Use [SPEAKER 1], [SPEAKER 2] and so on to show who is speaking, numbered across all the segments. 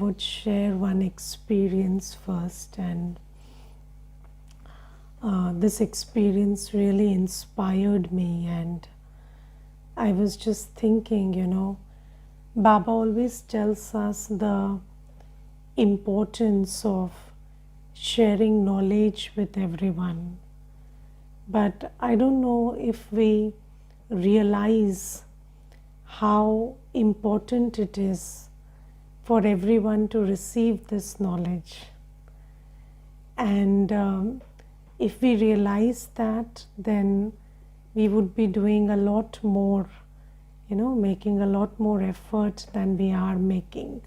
[SPEAKER 1] would share one experience first, and this experience really inspired me. And I was just thinking, Baba always tells us the importance of sharing knowledge with everyone. But I don't know if we realize how important it is for everyone to receive this knowledge. And if we realize that, then we would be doing a lot more, making a lot more effort than we are making.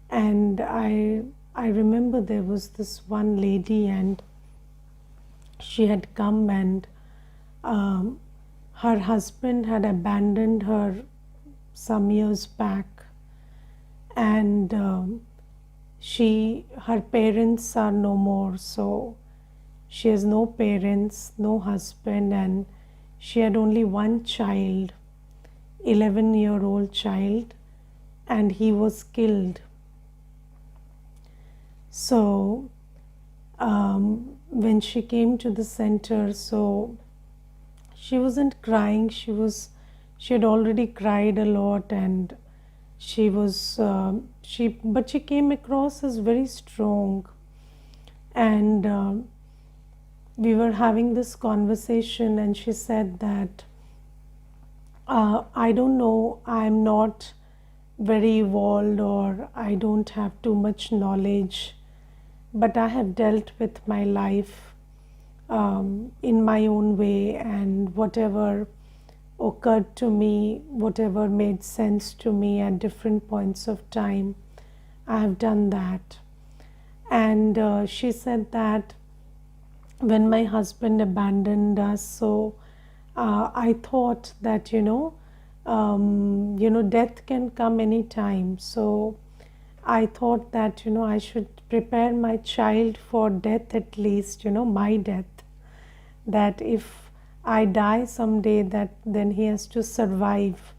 [SPEAKER 1] And I remember there was this one lady, and she had come, and her husband had abandoned her some years back, and her parents are no more, so she has no parents, no husband, and she had only one child, 11-year-old child, and he was killed. So when she came to the center, so she wasn't crying, she had already cried a lot, and but she came across as very strong. And we were having this conversation, and she said that I don't know, I'm not very evolved, or I don't have too much knowledge, but I have dealt with my life in my own way, and whatever occurred to me, whatever made sense to me at different points of time, I have done that. And she said that when my husband abandoned us, so I thought that death can come anytime. So I thought that I should prepare my child for death, at least my death, that if I die someday, that then he has to survive.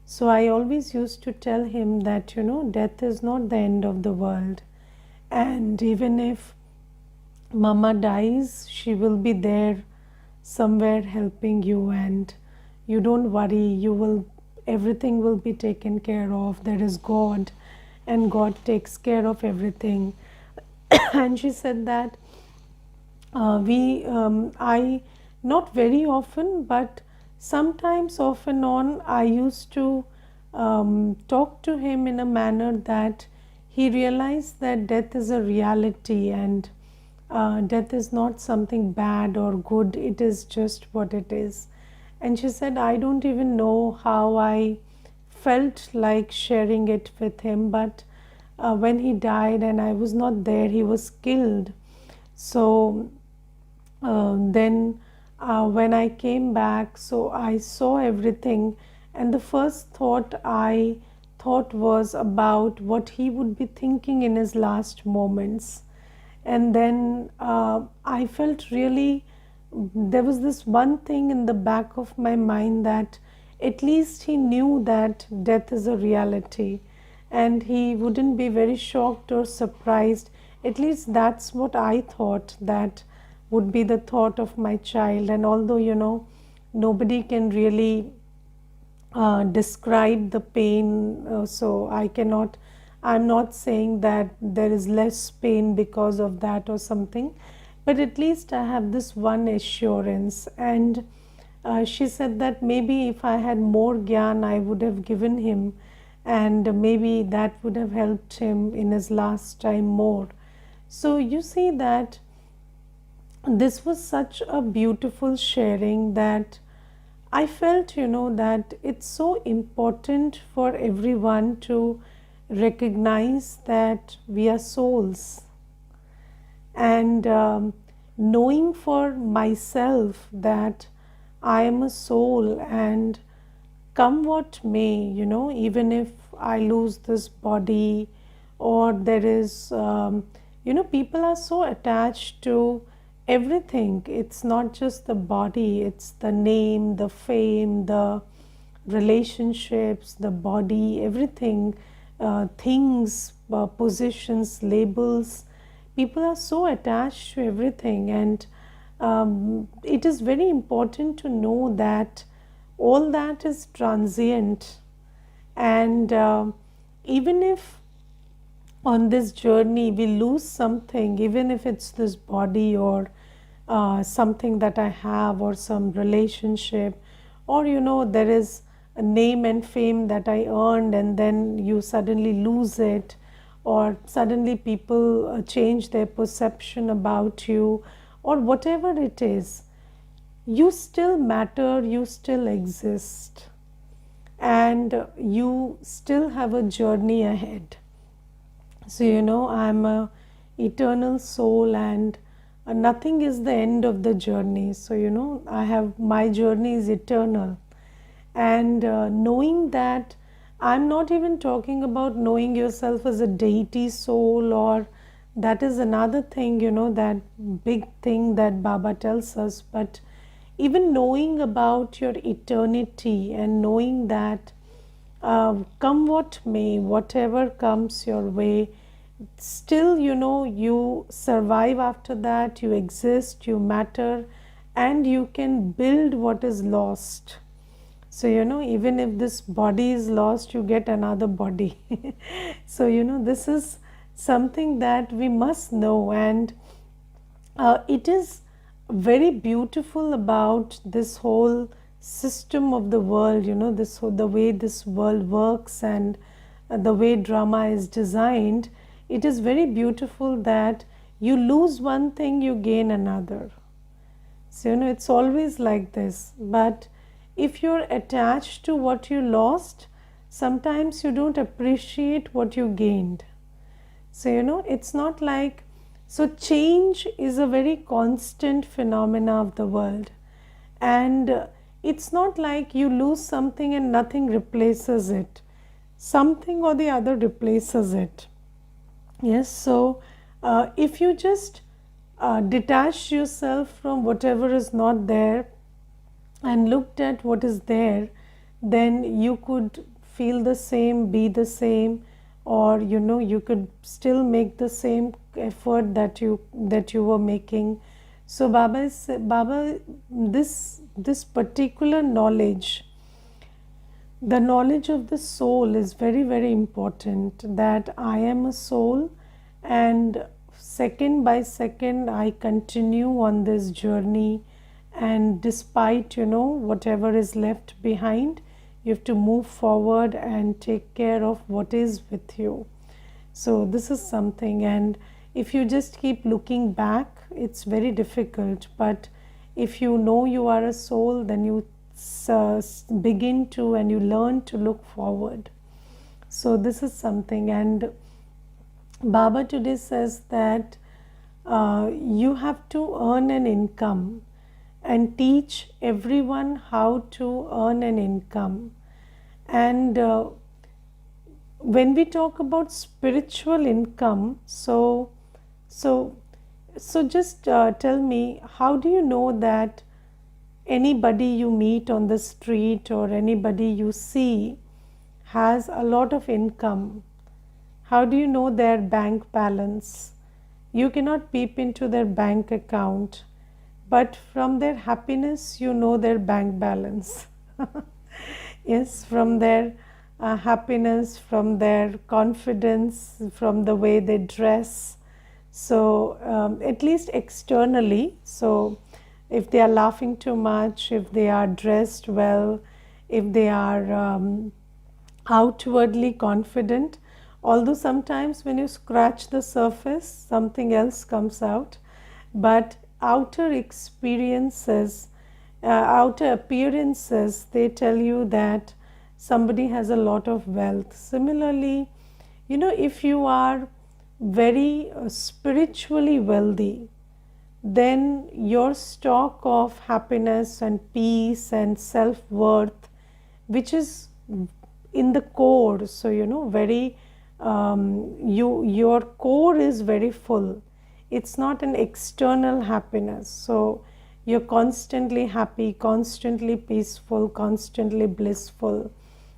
[SPEAKER 1] So I always used to tell him that death is not the end of the world, and even if Mama dies, she will be there somewhere helping you, and you don't worry, everything will be taken care of. There is God, and God takes care of everything. And she said that I, not very often, but sometimes off and on, I used to talk to him in a manner that he realized that death is a reality, and death is not something bad or good, it is just what it is. And she said, I don't even know how I felt like sharing it with him, but when he died and I was not there, he was killed. So then when I came back, so I saw everything, and the first thought I thought was about what he would be thinking in his last moments. And then I felt really, there was this one thing in the back of my mind, that at least he knew that death is a reality, and he wouldn't be very shocked or surprised. At least that's what I thought, that would be the thought of my child. And although nobody can really describe the pain, so I'm not saying that there is less pain because of that or something, but at least I have this one assurance. And she said that maybe if I had more gyan, I would have given him, and maybe that would have helped him in his last time more. So you see that this was such a beautiful sharing, that I felt that it's so important for everyone to recognize that we are souls. And knowing for myself that I am a soul, and come what may, even if I lose this body, or there is people are so attached to everything. It's not just the body, it's the name, the fame, the relationships, the body, everything things, positions, labels. People are so attached to everything, and it is very important to know that all that is transient. And even if on this journey we lose something, even if it's this body or something that I have, or some relationship, or there is a name and fame that I earned and then you suddenly lose it, or suddenly people change their perception about you, or whatever it is, you still matter, you still exist, and you still have a journey ahead. So, I'm a eternal soul, and nothing is the end of the journey. So, I have, my journey is eternal. And knowing that, I'm not even talking about knowing yourself as a deity soul, or that is another thing, that big thing that Baba tells us. But even knowing about your eternity, and knowing that come what may, whatever comes your way, still you survive after that, you exist, you matter, and you can build what is lost. So even if this body is lost, you get another body. So this is something that we must know. And it is very beautiful about this whole system of the world, this the way this world works, and the way drama is designed. It is very beautiful that you lose one thing, you gain another. So it's always like this. But if you're attached to what you lost, sometimes you don't appreciate what you gained. So it's not like, so change is a very constant phenomena of the world, and it's not like you lose something and nothing replaces it. Something or the other replaces it. Yes, so if you just detach yourself from whatever is not there and looked at what is there, then you could feel the same, be the same, or you could still make the same effort that you were making. So Baba, this particular knowledge, the knowledge of the soul, is very, very important, that I am a soul, and second by second I continue on this journey, and despite whatever is left behind, you have to move forward and take care of what is with you. So this is something. And if you just keep looking back, it's very difficult. But if you know you are a soul, then you begin to, and you learn to look forward. So this is something. And Baba today says that you have to earn an income and teach everyone how to earn an income. And when we talk about spiritual income, so just tell me, how do you know that anybody you meet on the street or anybody you see has a lot of income? How do you know their bank balance? You cannot peep into their bank account, but from their happiness you know their bank balance. Yes, from their happiness, from their confidence, from the way they dress. So at least externally, so if they are laughing too much, if they are dressed well, if they are outwardly confident, although sometimes when you scratch the surface, something else comes out, but outer experiences, outer appearances, they tell you that somebody has a lot of wealth. Similarly, if you are very spiritually wealthy, then your stock of happiness and peace and self-worth, which is in the core, so very your core is very full. It's not an external happiness. So you're constantly happy, constantly peaceful, constantly blissful.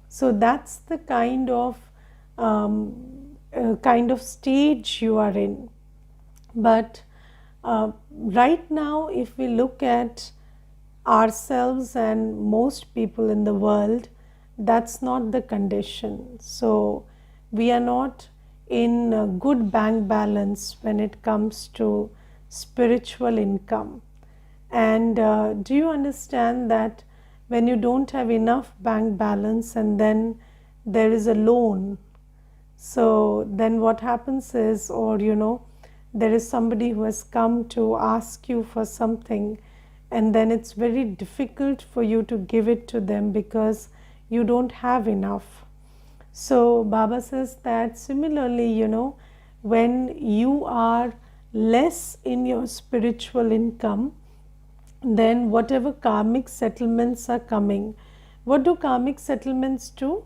[SPEAKER 1] So that's the kind of kind of stage you are in. But right now, if we look at ourselves and most people in the world, that's not the condition. So we are not in a good bank balance when it comes to spiritual income. And do you understand that when you don't have enough bank balance and then there is a loan, so then what happens is, or there is somebody who has come to ask you for something, and then it's very difficult for you to give it to them because you don't have enough. So Baba says that similarly, when you are less in your spiritual income, then whatever karmic settlements are coming, what do karmic settlements do?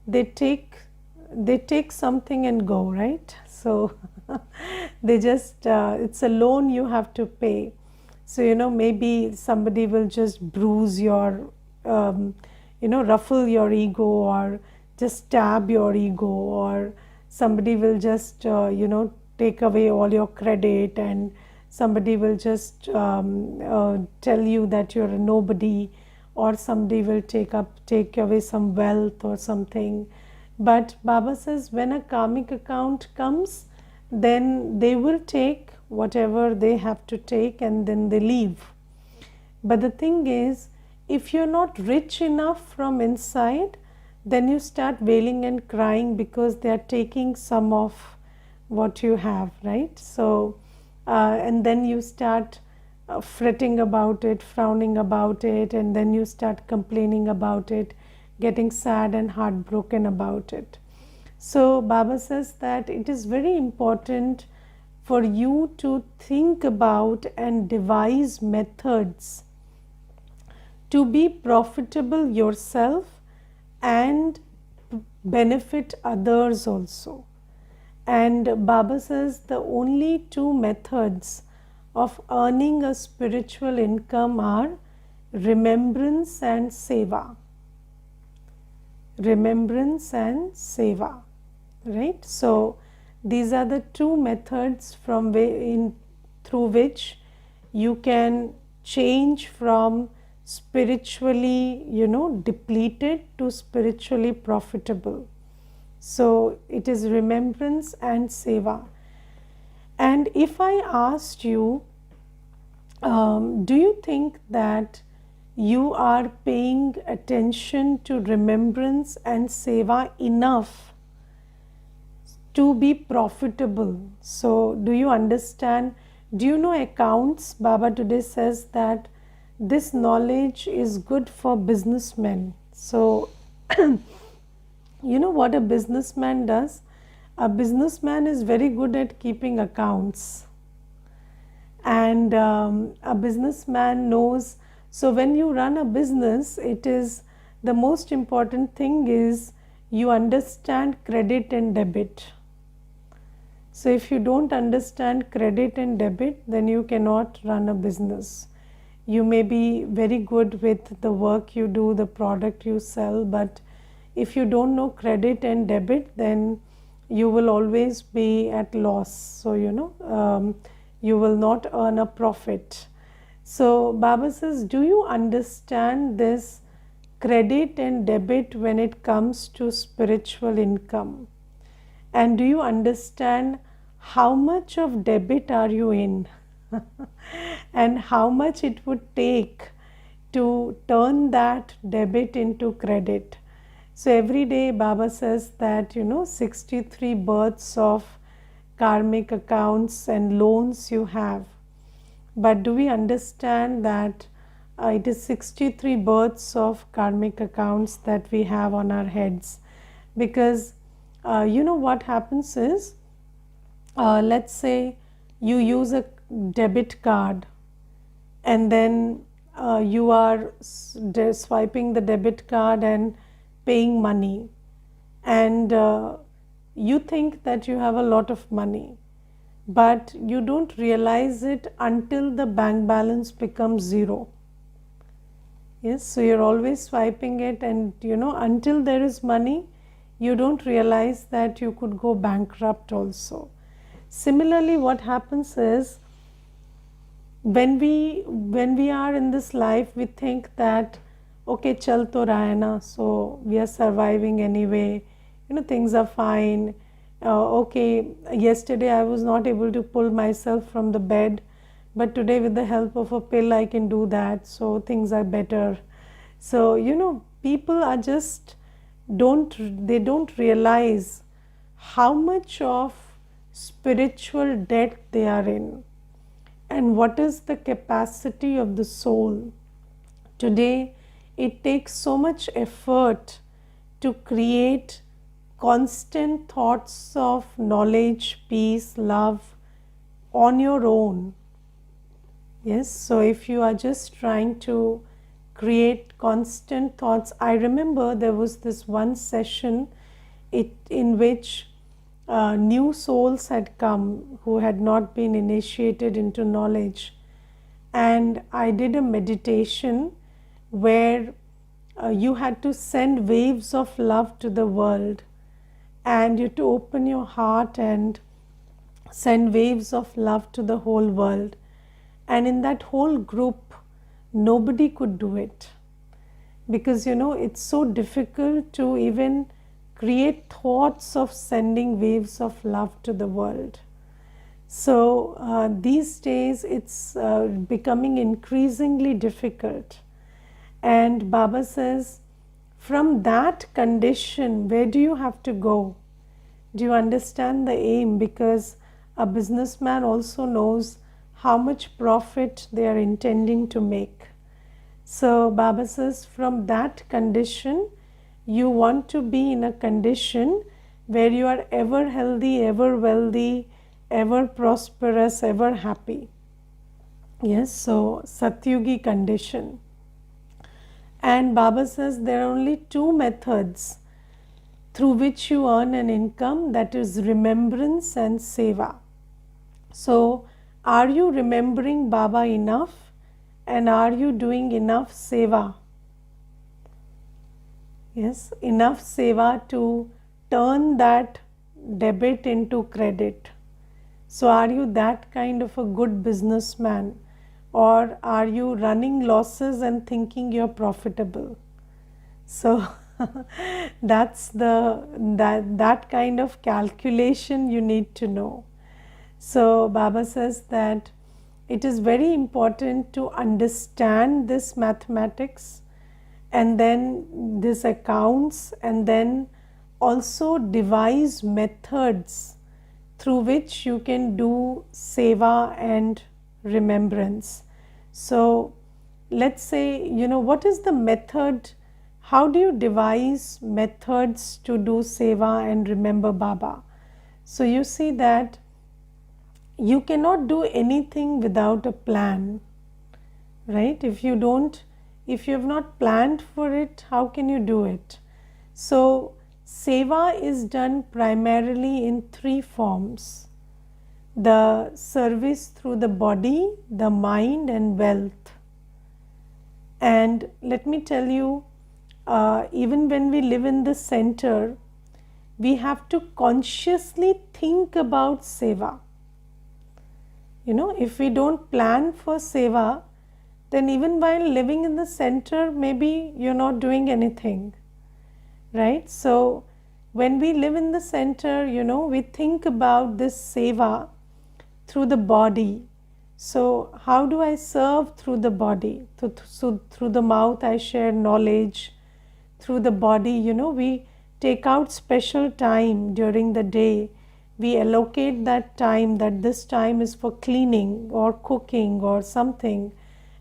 [SPEAKER 1] They take something and go, right? So they just it's a loan you have to pay. So maybe somebody will just bruise your ruffle your ego, or just stab your ego, or somebody will just take away all your credit, and somebody will just tell you that you're a nobody, or somebody will take away some wealth or something. But Baba says when a karmic account comes, then they will take whatever they have to take and then they leave. But the thing is, if you're not rich enough from inside, then you start wailing and crying because they are taking some of what you have, right? So and then you start fretting about it, frowning about it, and then you start complaining about it, getting sad and heartbroken about it. So Baba says that it is very important for you to think about and devise methods to be profitable yourself and benefit others also. And Baba says the only two methods of earning a spiritual income are remembrance and seva. Remembrance and seva, right? So these are the two methods through which you can change from spiritually depleted to spiritually profitable. So it is remembrance and seva. And if I asked you, do you think that you are paying attention to remembrance and seva enough to be profitable? So do you understand? Do you know accounts? Baba today says that this knowledge is good for businessmen. So you know what a businessman does? A businessman is very good at keeping accounts, and a businessman knows. So when you run a business, it is the most important thing is you understand credit and debit. So if you don't understand credit and debit, then you cannot run a business. You may be very good with the work you do, the product you sell, but if you don't know credit and debit, then you will always be at loss. So you will not earn a profit. So Baba says, do you understand this credit and debit when it comes to spiritual income? And do you understand how much of debit are you in? And how much it would take to turn that debit into credit? So every day Baba says that 63 births of karmic accounts and loans you have. But do we understand that it is 63 births of karmic accounts that we have on our heads? Because what happens is, let's say you use a debit card, and then you are swiping the debit card and paying money, and you think that you have a lot of money, but you don't realize it until the bank balance becomes zero. Yes, so you're always swiping it, and until there is money, you don't realize that you could go bankrupt also. Similarly, what happens is, when we are in this life, we think that okay, chal to raha hai na, so we are surviving anyway, things are fine. Okay, yesterday I was not able to pull myself from the bed, but today with the help of a pill I can do that, so things are better. So people are just don't realize how much of spiritual debt they are in, and what is the capacity of the soul. Today, it takes so much effort to create constant thoughts of knowledge, peace, love on your own. Yes, so if you are just trying to create constant thoughts, I remember there was this one session in which new souls had come who had not been initiated into knowledge, and I did a meditation where you had to send waves of love to the world, and you had to open your heart and send waves of love to the whole world. And in that whole group, nobody could do it, because it's so difficult to even create thoughts of sending waves of love to the world. So these days it's becoming increasingly difficult. And Baba says, from that condition, where do you have to go? Do you understand the aim? Because a businessman also knows how much profit they are intending to make. So Baba says, from that condition, you want to be in a condition where you are ever healthy, ever wealthy, ever prosperous, ever happy. Yes, so Satyugi condition. And Baba says there are only two methods through which you earn an income, that is remembrance and seva. So are you remembering Baba enough, and are you doing enough seva? Yes, enough seva to turn that debit into credit. So are you that kind of a good businessman, or are you running losses and thinking you're profitable? So that's that kind of calculation you need to know. So Baba says that it is very important to understand this mathematics, and then this accounts, and then also devise methods through which you can do seva and remembrance. So let's say, what is the method? How do you devise methods to do seva and remember Baba? So you see that you cannot do anything without a plan, right? If you have not planned for it, how can you do it? So seva is done primarily in three forms: the service through the body, the mind, and wealth. And let me tell you, even when we live in the center, we have to consciously think about seva. If we don't plan for seva, then even while living in the center, maybe you're not doing anything, right? So when we live in the center, we think about this seva through the body. So how do I serve through the body? So through the mouth I share knowledge. Through the body, we take out special time during the day. We allocate that time, that this time is for cleaning or cooking or something,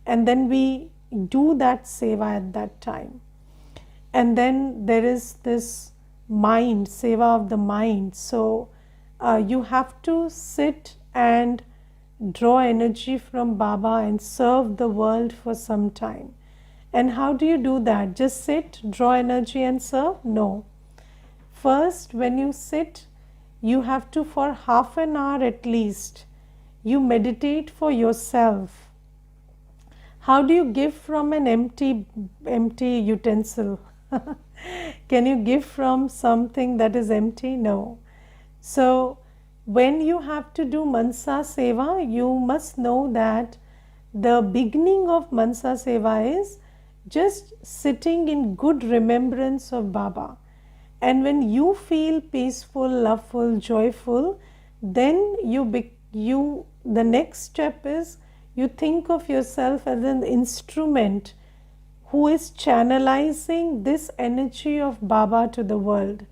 [SPEAKER 1] and then we do that seva at that time. And then there is this mind, seva of the mind. So you have to sit and draw energy from Baba and serve the world for some time. And how do you do that? Just sit, draw energy and serve? No. First, when you sit, you have to, for half an hour at least, you meditate for yourself. How do you give from an empty utensil? Can you give from something that is empty? No. So, when you have to do Mansa Seva, you must know that the beginning of Mansa Seva is just sitting in good remembrance of Baba. And when you feel peaceful, loveful, joyful, then the next step is you think of yourself as an instrument who is channelizing this energy of Baba to the world.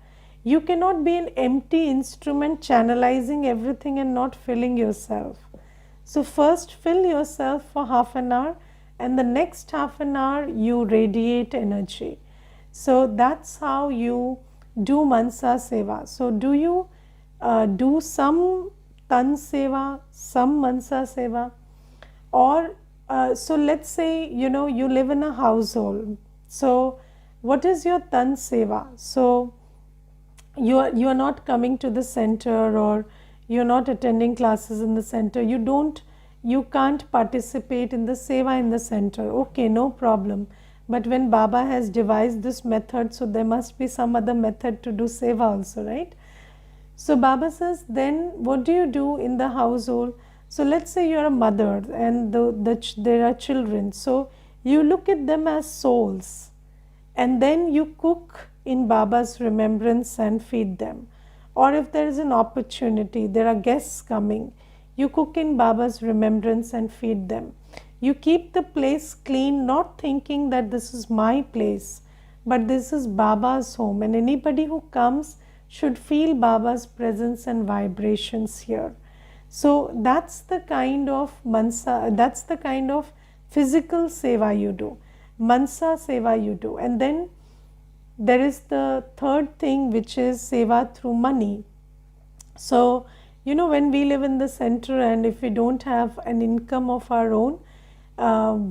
[SPEAKER 1] You cannot be an empty instrument channelizing everything and not filling yourself. So, first fill yourself for half an hour, and the next half an hour you radiate energy. So, that's how you do Mansa Seva. So, do you do some Tan Seva, some Mansa Seva? Or so let's say you live in a household. So what is your Tan Seva? So you are not coming to the center, or you're not attending classes in the center. You can't participate in the seva in the center. Okay, no problem. But when Baba has devised this method, so there must be some other method to do seva also, right? So Baba says, then what do you do in the household? So let's say you're a mother and there are children. So you look at them as souls, and then you cook in Baba's remembrance and feed them. Or if there is an opportunity, there are guests coming, you cook in Baba's remembrance and feed them. You keep the place clean, not thinking that this is my place, but this is Baba's home, and anybody who comes should feel Baba's presence and vibrations here. So that's the kind of Mansa, that's the kind of physical seva you do, Mansa seva you do. And then there is the third thing, which is seva through money. So, when we live in the center and if we don't have an income of our own,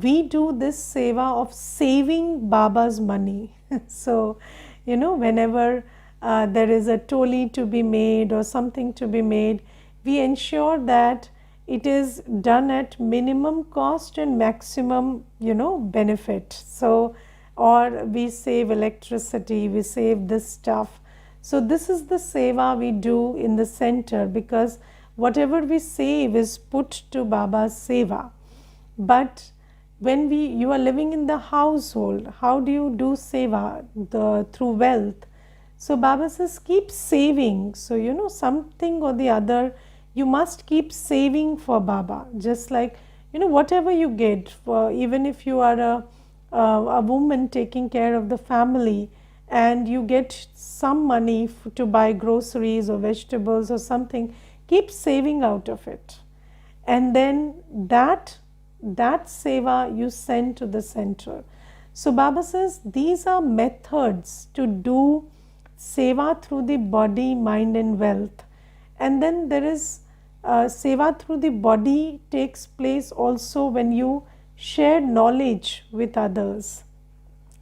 [SPEAKER 1] we do this seva of saving Baba's money. So, whenever there is a toli to be made or something to be made, we ensure that it is done at minimum cost and maximum, benefit. So, or we save electricity, we save this stuff. So this is the seva we do in the center, because whatever we save is put to Baba's seva. But when you are living in the household, how do you do seva? Through wealth. So Baba says, keep saving. So something or the other, you must keep saving for Baba. Just like whatever you get, even if you are a woman taking care of the family, and you get some money to buy groceries or vegetables or something, keep saving out of it, and then that seva you send to the center. So Baba says these are methods to do seva through the body, mind and wealth. And then there is seva through the body takes place also when you share knowledge with others.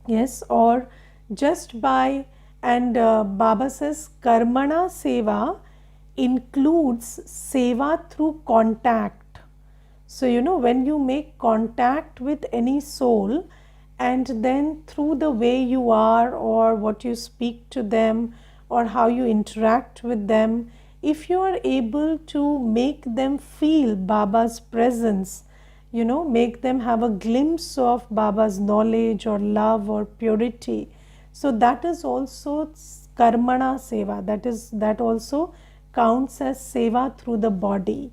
[SPEAKER 1] Yes, or just by, and Baba says karmana seva includes seva through contact. So when you make contact with any soul, and then through the way you are, or what you speak to them, or how you interact with them, if you are able to make them feel Baba's presence, make them have a glimpse of Baba's knowledge or love or purity. So that is also karmana seva. That also counts as seva through the body.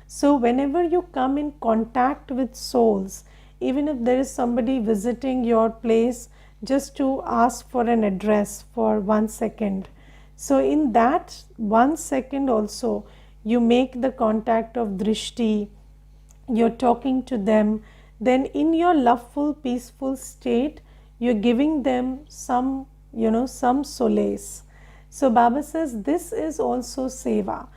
[SPEAKER 1] So whenever you come in contact with souls, even if there is somebody visiting your place just to ask for an address for 1 second, so in that 1 second also you make the contact of drishti, you're talking to them, then in your loveful, peaceful state, you're giving them some solace. So Baba says this is also seva.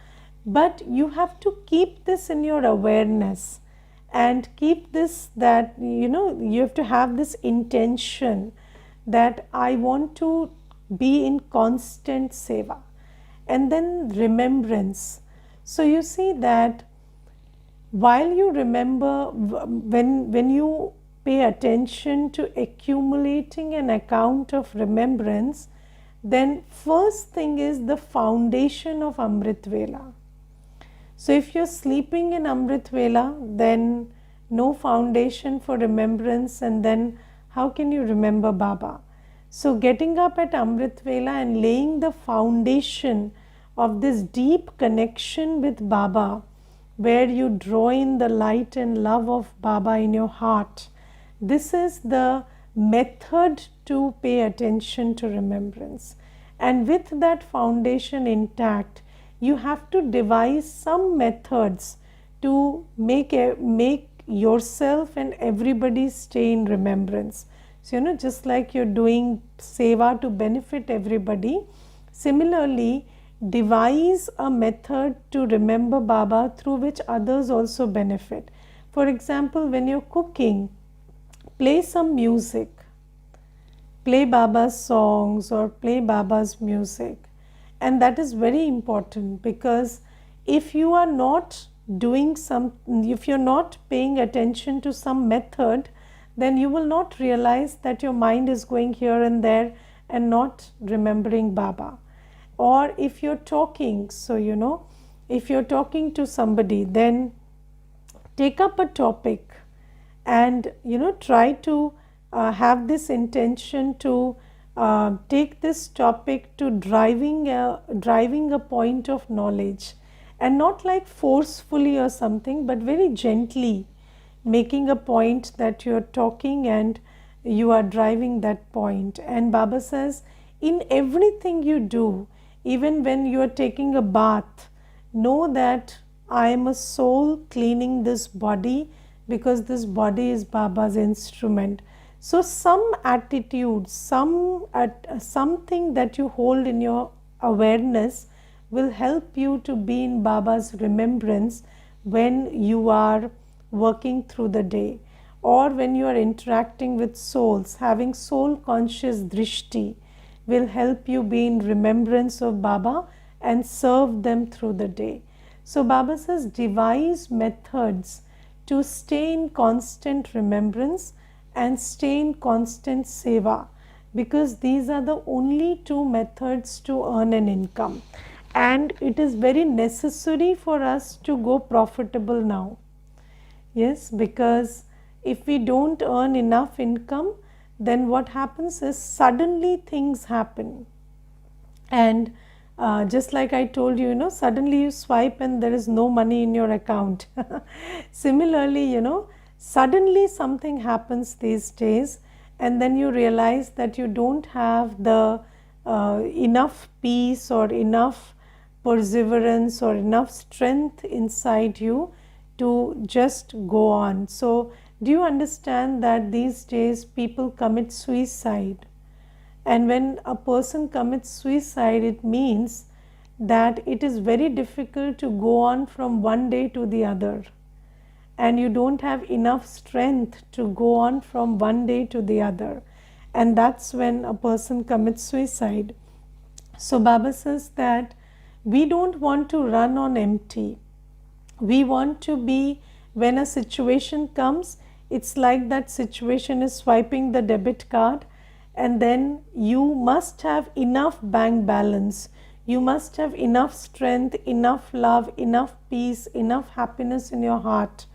[SPEAKER 1] But you have to keep this in your awareness, and keep this, that you have to have this intention that I want to be in constant seva. And then remembrance. So you see that while you remember, when you pay attention to accumulating an account of remembrance, then first thing is the foundation of Amrit Vela. So if you're sleeping in Amrit Vela, then no foundation for remembrance, and then how can you remember Baba? So getting up at Amrit Vela and laying the foundation of this deep connection with Baba, where you draw in the light and love of Baba in your heart, this is the method to pay attention to remembrance. And with that foundation intact, you have to devise some methods to make yourself and everybody stay in remembrance. So, just like you're doing seva to benefit everybody, similarly, devise a method to remember Baba through which others also benefit. For example, when you're cooking, play some music, play Baba's songs or play Baba's music. And that is very important, because if you are not if you're not paying attention to some method, then you will not realize that your mind is going here and there and not remembering Baba. Or if you're talking, if you're talking to somebody, then take up a topic and try to have this intention to take this topic to driving a point of knowledge, and not like forcefully or something, but very gently making a point that you're talking and you are driving that point. And Baba says, in everything you do, even when you are taking a bath, know that I am a soul cleaning this body, because this body is Baba's instrument. So some attitude, something that you hold in your awareness will help you to be in Baba's remembrance when you are working through the day, or when you are interacting with souls. Having soul conscious drishti will help you be in remembrance of Baba and serve them through the day. So Baba says, devise methods to stay in constant remembrance and stay in constant seva, because these are the only two methods to earn an income. And it is very necessary for us to go profitable now. Yes, because if we don't earn enough income, then what happens is suddenly things happen. And just like I told you, suddenly you swipe and there is no money in your account. Similarly, suddenly something happens these days, and then you realize that you don't have the enough peace or enough perseverance or enough strength inside you to just go on. So do you understand that these days people commit suicide? And when a person commits suicide, it means that it is very difficult to go on from one day to the other, and you don't have enough strength to go on from one day to the other, and that's when a person commits suicide. So Baba says that we don't want to run on empty. We want to be, when a situation comes, it's like that situation is swiping the debit card, and then you must have enough bank balance, you must have enough strength, enough love, enough peace, enough happiness in your heart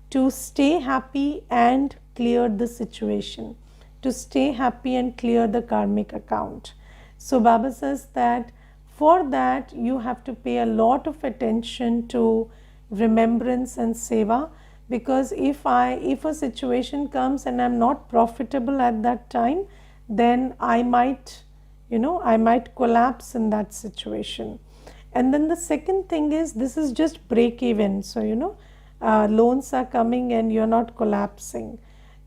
[SPEAKER 1] to stay happy and clear the situation, to stay happy and clear the karmic account. So Baba says that for that you have to pay a lot of attention to remembrance and seva, because if a situation comes and I'm not profitable at that time, then I might collapse in that situation. And then the second thing is, this is just break even. So loans are coming and you're not collapsing,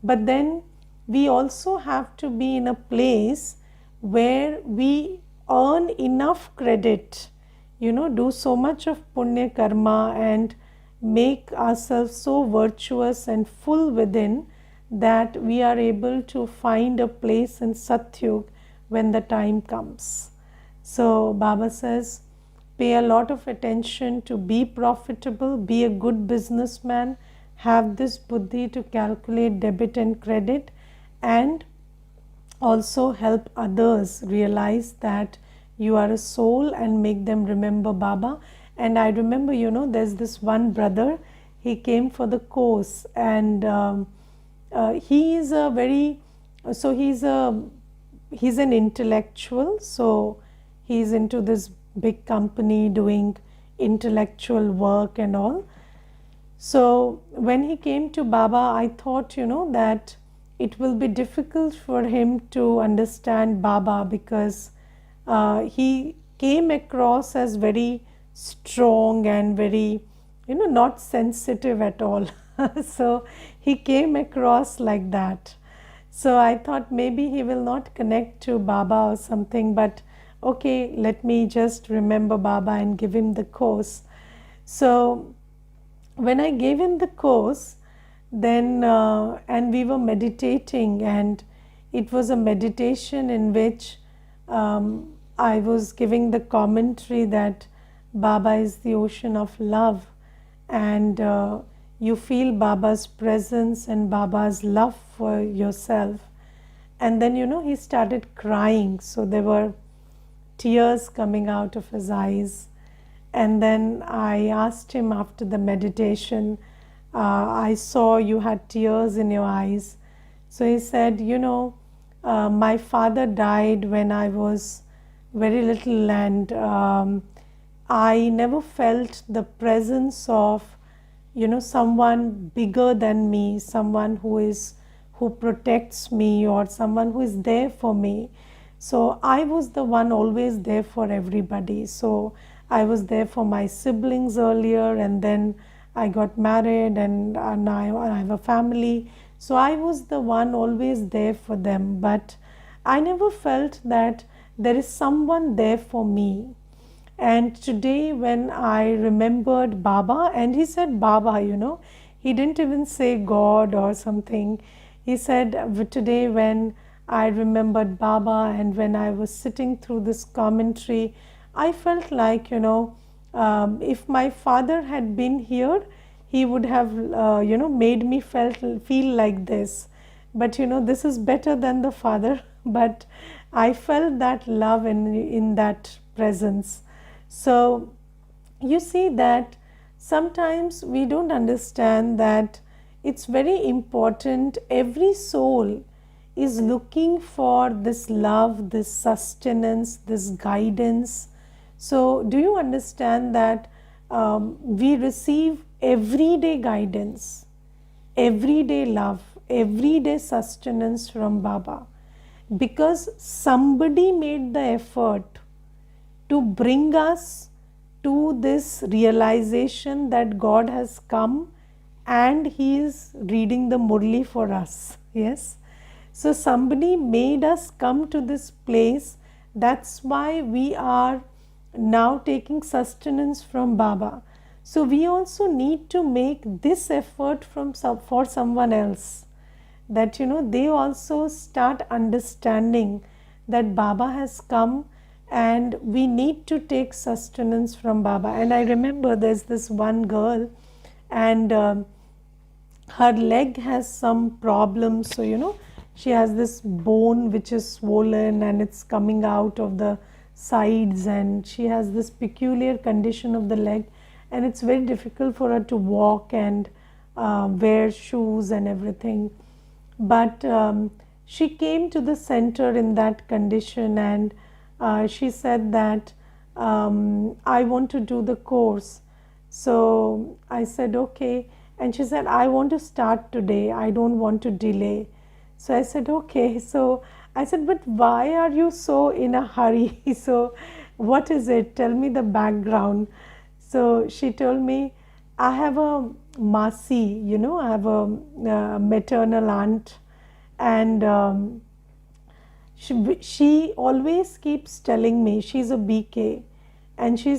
[SPEAKER 1] but then we also have to be in a place where we earn enough credit, do so much of punya karma and make ourselves so virtuous and full within that we are able to find a place in Satyug when the time comes. So Baba says, pay a lot of attention to be profitable, be a good businessman, have this buddhi to calculate debit and credit, and also help others realize that you are a soul and make them remember Baba. And I remember, there's this one brother, he came for the course, and he is a very, so he's an intellectual, so he's into this big company doing intellectual work and all. So when he came to Baba, I thought, that it will be difficult for him to understand Baba, because he came across as very strong and very, not sensitive at all. So he came across like that. So I thought maybe he will not connect to Baba or something, but okay, let me just remember Baba and give him the course. So when I gave him the course, then and we were meditating, and it was a meditation in which I was giving the commentary that Baba is the ocean of love, and you feel Baba's presence and Baba's love for yourself. And then he started crying, so there were tears coming out of his eyes. And then I asked him after the meditation, I saw you had tears in your eyes. So he said, my father died when I was very little, and I never felt the presence of, someone bigger than me, someone who protects me, or someone who is there for me. So I was the one always there for everybody. So I was there for my siblings earlier, and then I got married, and now I have a family. So I was the one always there for them, but I never felt that there is someone there for me. And today when I remembered Baba, and he said Baba, he didn't even say God or something. He said, today when I remembered Baba, and when I was sitting through this commentary, I felt like, if my father had been here, he would have, made me feel like this. But, this is better than the father. But I felt that love in that presence. So you see that sometimes we don't understand that it's very important. Every soul is looking for this love, this sustenance, this guidance. So do you understand that we receive everyday guidance, everyday love, everyday sustenance from Baba, because somebody made the effort to bring us to this realization that God has come and He is reading the Murli for us. Yes. So somebody made us come to this place. That's why we are now taking sustenance from Baba. So we also need to make this effort for someone else, that they also start understanding that Baba has come and we need to take sustenance from Baba. And I remember there's this one girl, and her leg has some problems. So she has this bone which is swollen and it's coming out of the sides, and she has this peculiar condition of the leg, and it's very difficult for her to walk and wear shoes and everything. But she came to the center in that condition, and she said that I want to do the course. So I said okay, and she said I want to start today, I don't want to delay. So I said okay. So I said, but why are you so in a hurry? So what is it? Tell me the background. So she told me, I have a Masi, I have a maternal aunt, and she always keeps telling me, she's a BK, and she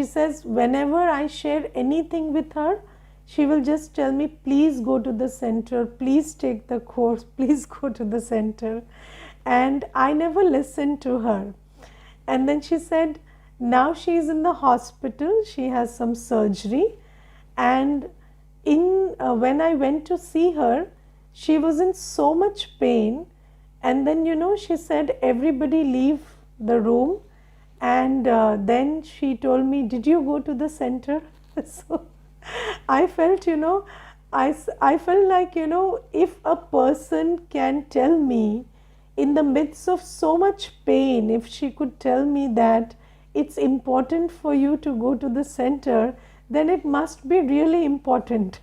[SPEAKER 1] says whenever I share anything with her, she will just tell me, please go to the center, please take the course, please go to the center. And I never listened to her. And then she said, now she is in the hospital, she has some surgery, and when I went to see her, she was in so much pain, and then she said, everybody leave the room, and then she told me, did you go to the center? So I felt, I felt like, if a person can tell me in the midst of so much pain, if she could tell me that it's important for you to go to the center, then it must be really important.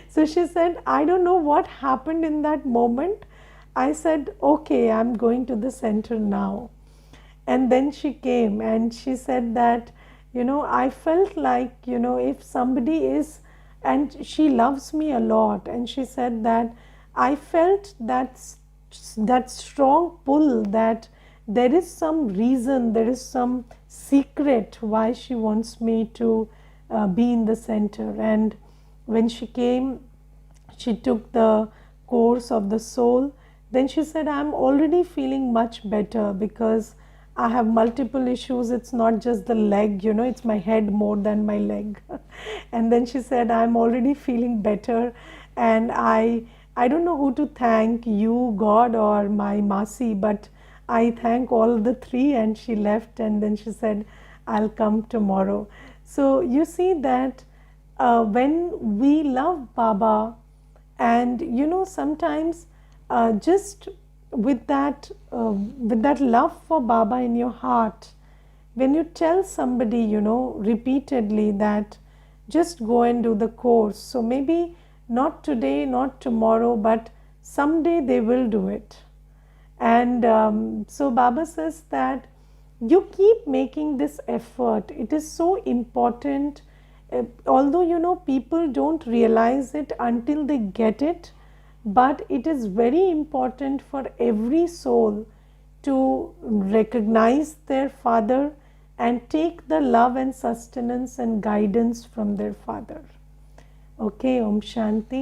[SPEAKER 1] So she said, I don't know what happened in that moment. I said, okay, I'm going to the center now. And then she came and she said that, I felt like, if somebody is, and she loves me a lot, and she said that I felt that strong pull that there is some reason, there is some secret why she wants me to be in the center. And when she came, she took the course of the soul. Then she said, I'm already feeling much better because I have multiple issues. It's not just the leg, it's my head more than my leg. And then she said, I'm already feeling better, and I don't know who to thank, you, God, or my Masi, but I thank all the three. And she left, and then she said, I'll come tomorrow. So you see that when we love Baba, and sometimes just with that love for Baba in your heart, when you tell somebody repeatedly that just go and do the course, so maybe not today, not tomorrow, but someday they will do it. And so Baba says that you keep making this effort. It is so important. Although people don't realize it until they get it, but it is very important for every soul to recognize their father and take the love and sustenance and guidance from their father. Okay, Om Shanti.